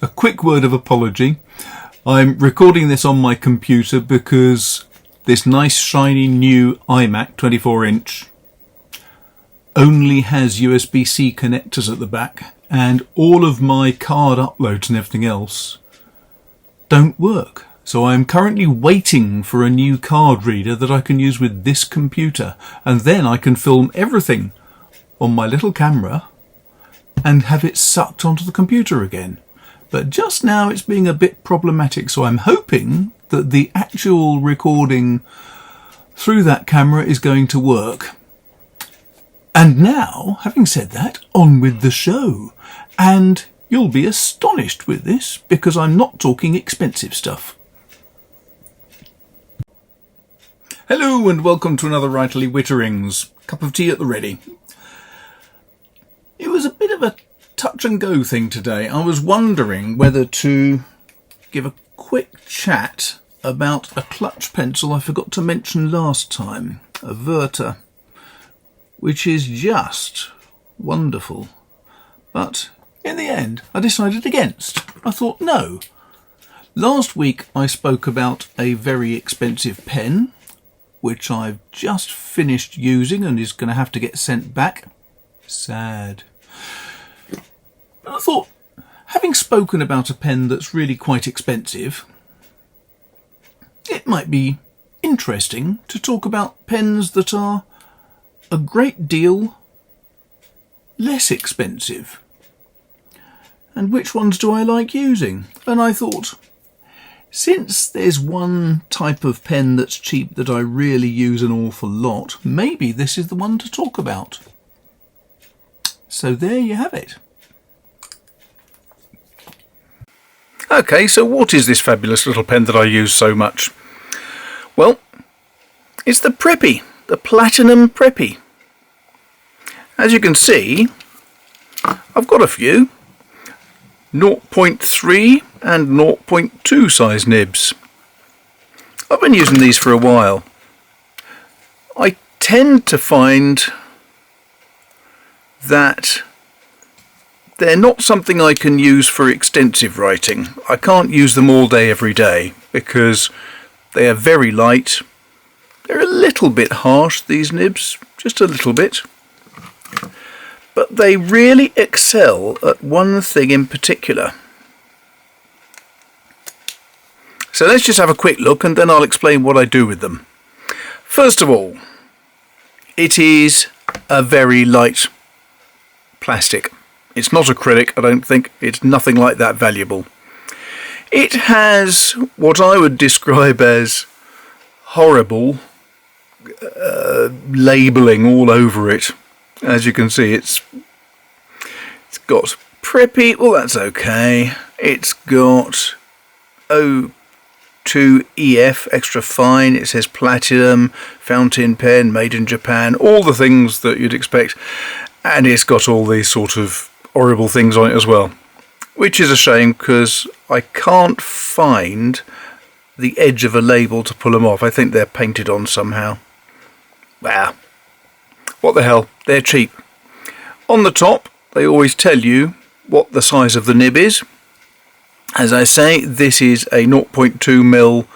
A quick word of apology. I'm recording this on my computer because this nice shiny new iMac 24-inch only has USB-C connectors at the back, and all of my card uploads and everything else don't work. So I'm currently waiting for a new card reader that I can use with this computer, and then I can film everything on my little camera and have it sucked onto the computer again. But just now it's being a bit problematic, so I'm hoping that the actual recording through that camera is going to work. And now, having said that, on with the show. And you'll be astonished with this, because I'm not talking expensive stuff. Hello and welcome to another Writerly Witterings. Cup of tea at the ready. It was a bit of a touch and go thing today. I was wondering whether to give a quick chat about a clutch pencil I forgot to mention last time, a Werther, which is just wonderful. But in the end, I decided against. I thought, no. Last week I spoke about a very expensive pen, which I've just finished using and is going to have to get sent back. Sad. But I thought, having spoken about a pen that's really quite expensive, it might be interesting to talk about pens that are a great deal less expensive. And which ones do I like using? And I thought, since there's one type of pen that's cheap that I really use an awful lot, maybe this is the one to talk about. So there you have it. Okay, so what is this fabulous little pen that I use so much? Well, it's the Preppy, the Platinum Preppy. As you can see, I've got a few 0.3 and 0.2 size nibs. I've been using these for a while. I tend to find that they're not something I can use for extensive writing. I can't use them all day every day because they are very light. They're a little bit harsh, these nibs, just a little bit. But they really excel at one thing in particular. So let's just have a quick look and then I'll explain what I do with them. First of all, it is a very light plastic. It's not acrylic, I don't think. It's nothing like that valuable. It has what I would describe as horrible labelling all over it. As you can see, it's got Preppy, well that's okay. It's got O2EF, extra fine. It says platinum, fountain pen, made in Japan, all the things that you'd expect. And it's got all these sort of horrible things on it as well, which is a shame because I can't find the edge of a label to pull them off. I think they're painted on somehow. Wow, what the hell, they're cheap. On the top they always tell you what the size of the nib is. As I say, this is a 0.2mm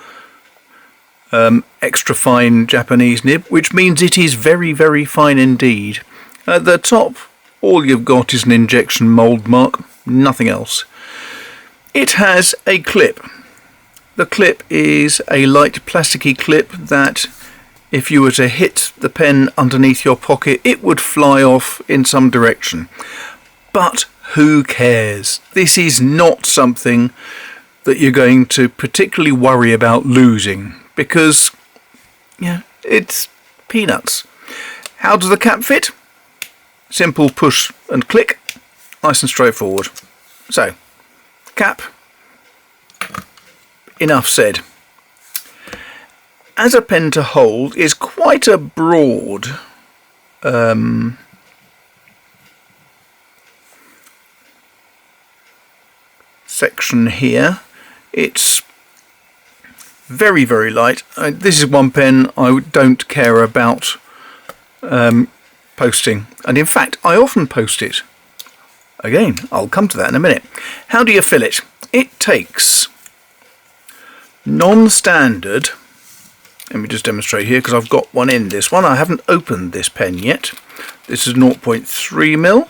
extra fine Japanese nib, which means it is very, very fine indeed. At the top, all you've got is an injection mould mark, nothing else. It has a clip. The clip is a light plasticky clip that if you were to hit the pen underneath your pocket, it would fly off in some direction. But who cares? This is not something that you're going to particularly worry about losing because, yeah, it's peanuts. How does the cap fit? Simple push and click, nice and straightforward. So, cap, enough said. As a pen to hold is quite a broad section here. It's very, very light. This is one pen I don't care about posting, and in fact I often post it. Again, I'll come to that in a minute. How do you fill it? it takes non-standard, let me just demonstrate here because I've got one in this one. I haven't opened this pen yet. This is 0.3mm,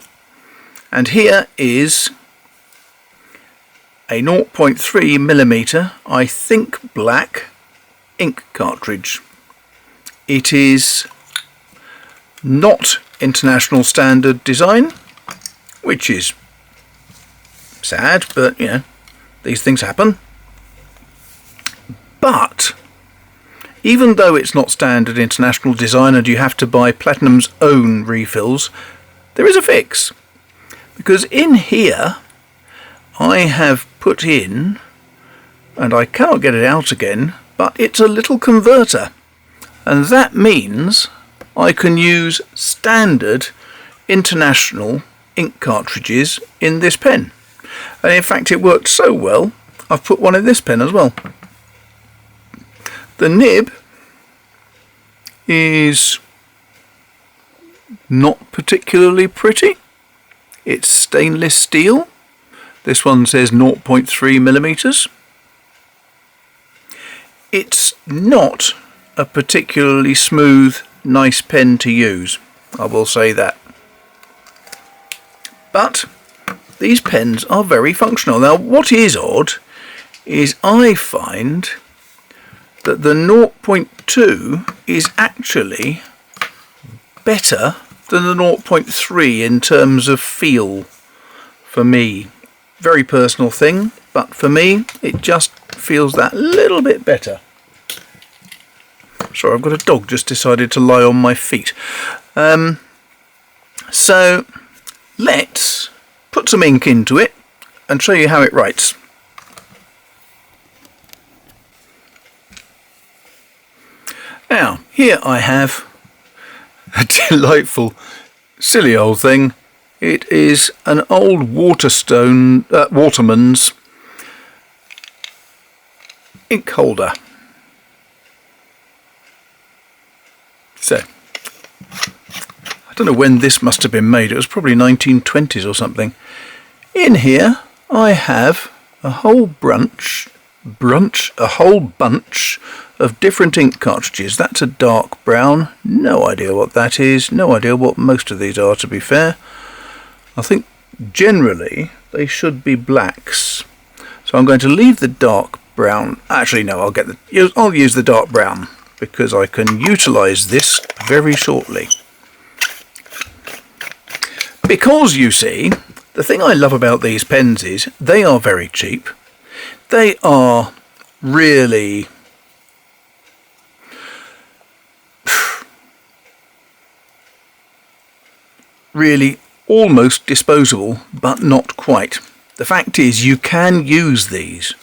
and here is a 0.3mm, I think black, ink cartridge. It is not international standard design, which is sad, but you know, these things happen. But even though it's not standard international design and you have to buy Platinum's own refills, there is a fix. Because in here I have put in, and I cannot get it out again, but it's a little converter. And that means I can use standard international ink cartridges in this pen. And in fact it worked so well, I've put one in this pen as well. The nib is not particularly pretty. It's stainless steel. This one says 0.3mm. It's not a particularly smooth, nice pen to use, I will say that. But these pens are very functional. Now what is odd is I find that the 0.2 is actually better than the 0.3 in terms of feel for me. Very personal thing, but for me it just feels that little bit better. Sorry, I've got a dog just decided to lie on my feet. So let's put some ink into it and show you how it writes. Now, here I have a delightful, silly old thing. It is an old Waterman's ink holder. So, I don't know when this must have been made. It was probably 1920s or something. In here I have a whole bunch of different ink cartridges. That's a dark brown. No idea what that is. No idea what most of these are, to be fair. I think generally they should be blacks. So I'm going to leave the dark brown. Actually, no, I'll use the dark brown because I can utilise this very shortly. Because you see, the thing I love about these pens is they are very cheap. They are really almost disposable, but not quite. The fact is you can use these,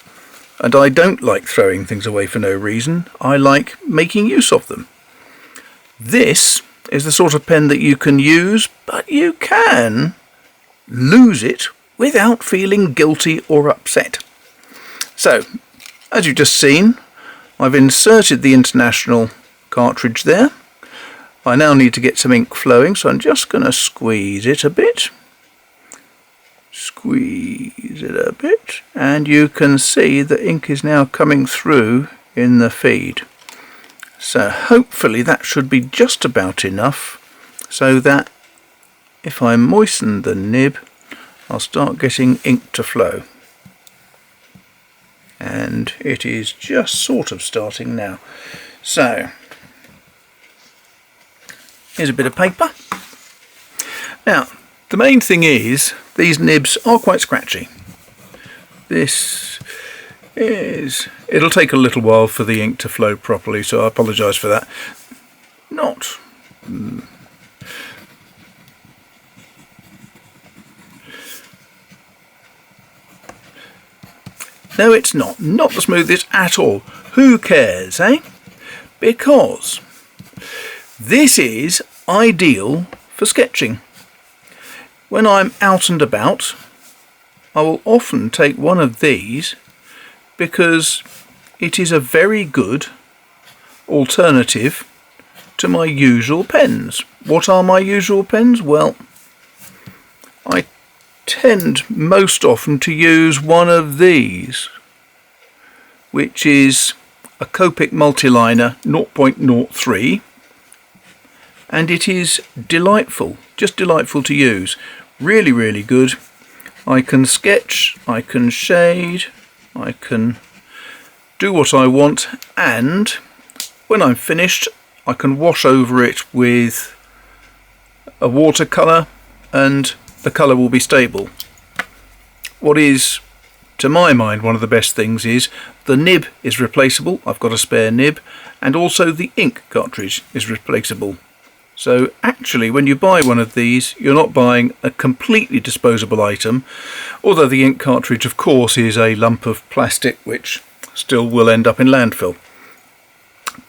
and I don't like throwing things away for no reason. I like making use of them. This is the sort of pen that you can use, but you can lose it without feeling guilty or upset. So, as you've just seen, I've inserted the international cartridge there. I now need to get some ink flowing, so I'm just going to squeeze it a bit. Squeeze it a bit, and you can see the ink is now coming through in the feed. So hopefully that should be just about enough, so that if I moisten the nib, I'll start getting ink to flow. And it is just sort of starting now. So here's a bit of paper. Now, the main thing is these nibs are quite scratchy. It'll take a little while for the ink to flow properly, so I apologise for that. No, it's not the smoothest at all. Who cares, eh? Because this is ideal for sketching. When I'm out and about, I will often take one of these because it is a very good alternative to my usual pens. What are my usual pens? Well, I tend most often to use one of these, which is a Copic multiliner 0.03, and it is delightful, just delightful to use. Really, really good. I can sketch, I can shade, I can do what I want, and when I'm finished I can wash over it with a watercolour and the colour will be stable. What is, to my mind, one of the best things is the nib is replaceable. I've got a spare nib, and also the ink cartridge is replaceable. So actually when you buy one of these, you're not buying a completely disposable item, although the ink cartridge of course is a lump of plastic which still will end up in landfill.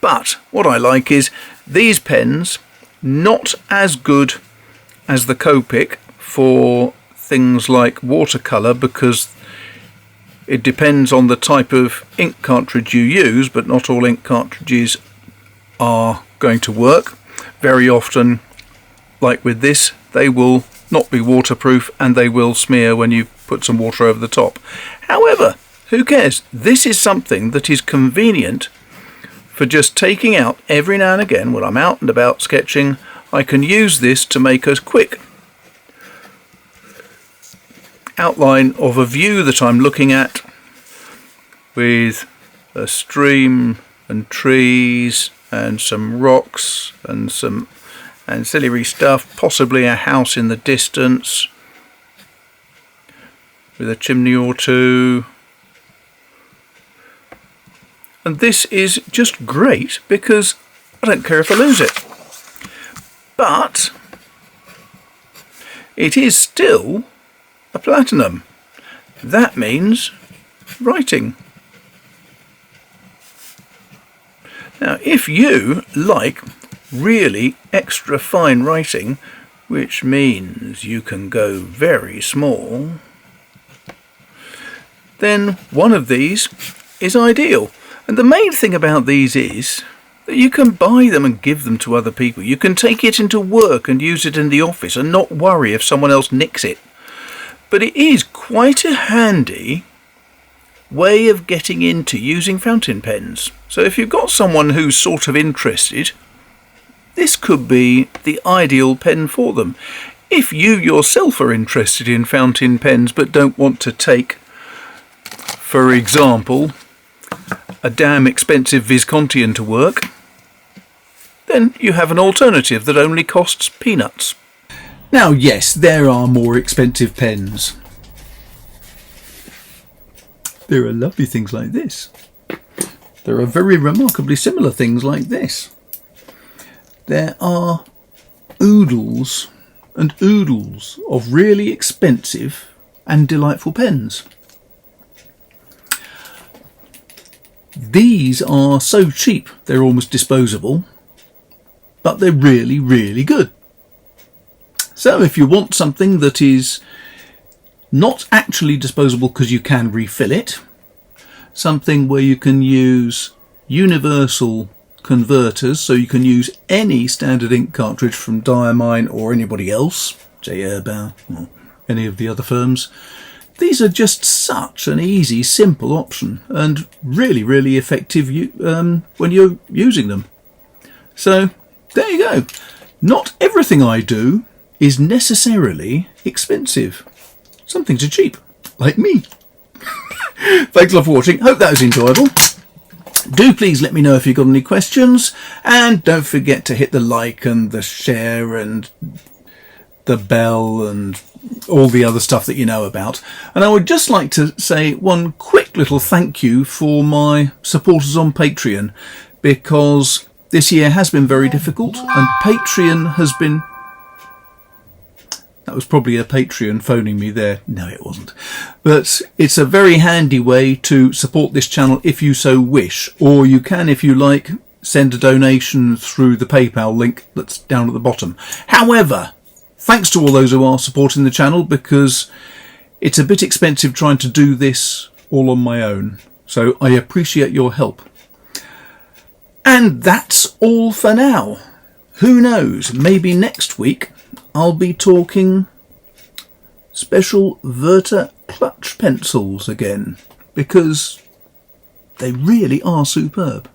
But what I like is these pens, not as good as the Copic for things like watercolour, because it depends on the type of ink cartridge you use, but not all ink cartridges are going to work. Very often, like with this, they will not be waterproof and they will smear when you put some water over the top. However, who cares? This is something that is convenient for just taking out every now and again when I'm out and about sketching. I can use this to make a quick outline of a view that I'm looking at, with a stream and trees and some rocks and some ancillary stuff, possibly a house in the distance with a chimney or two. And this is just great because I don't care if I lose it. But it is still a platinum. That means writing. Now, if you like really extra fine writing, which means you can go very small, then one of these is ideal. And the main thing about these is that you can buy them and give them to other people. You can take it into work and use it in the office and not worry if someone else nicks it. But it is quite a handy way of getting into using fountain pens. So if you've got someone who's sort of interested, this could be the ideal pen for them. If you yourself are interested in fountain pens but don't want to take, for example, a damn expensive Viscontian to work, then you have an alternative that only costs peanuts. Now yes, there are more expensive pens. There are lovely things like this. There are very remarkably similar things like this. There are oodles and oodles of really expensive and delightful pens. These are so cheap they're almost disposable, but they're really, really good. So if you want something that is not actually disposable because you can refill it, something where you can use universal converters, so you can use any standard ink cartridge from Diamine or anybody else, J. Urban or any of the other firms, these are just such an easy, simple option and really, really effective when you're using them. So there you go. Not everything I do is necessarily expensive. Some things are cheap, like me. Thanks a lot for watching. Hope that was enjoyable. Do please let me know if you've got any questions, and don't forget to hit the like and the share and the bell and all the other stuff that you know about. And I would just like to say one quick little thank you for my supporters on Patreon, because this year has been very difficult and Patreon has been... That was probably a Patreon phoning me there. No, it wasn't. But it's a very handy way to support this channel if you so wish. Or you can, if you like, send a donation through the PayPal link that's down at the bottom. However, thanks to all those who are supporting the channel, because it's a bit expensive trying to do this all on my own. So I appreciate your help. And that's all for now. Who knows, maybe next week I'll be talking special Verta clutch pencils again, because they really are superb.